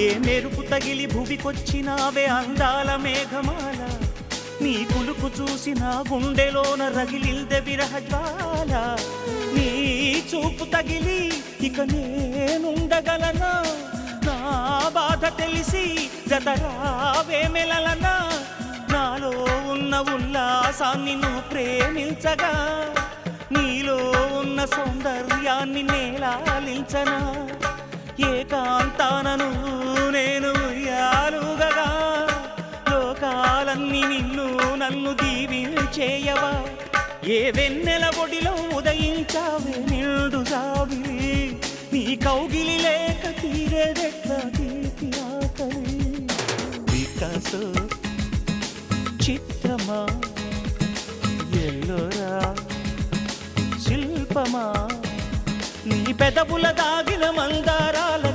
ఏ మెరుపు తగిలి భువికొచ్చినావే అందాల మేఘమాల, నీ కులుకు చూసిన గుండెలోన రగిలిల్దె విరహ జ్వాల. నీ చూపు తగిలి ఇక నేనుండగలనా, నా బాధ తెలిసి జతరావే మెలలనా. నాలో ఉన్న ఉల్లాసాన్ని నువ్వు ప్రేమించగా, నీలో ఉన్న సౌందర్యాన్ని నేలాలించనా. ఏకాంతానను నేను ఉయ్యాలుగగా, లోకాలన్నీ నిన్ను నన్ను దీవించేయవా. ఏ వెన్నెల ఒడిలో ఉదయించావే నిండు జాబిలి, నీ కౌగిలి లేక తీరేదెట్లా తీపి ఆకలి. వికాసో చిత్రమా ఎల్లోరా శిల్పమా, నీ పెదవుల దాగిన మందారాల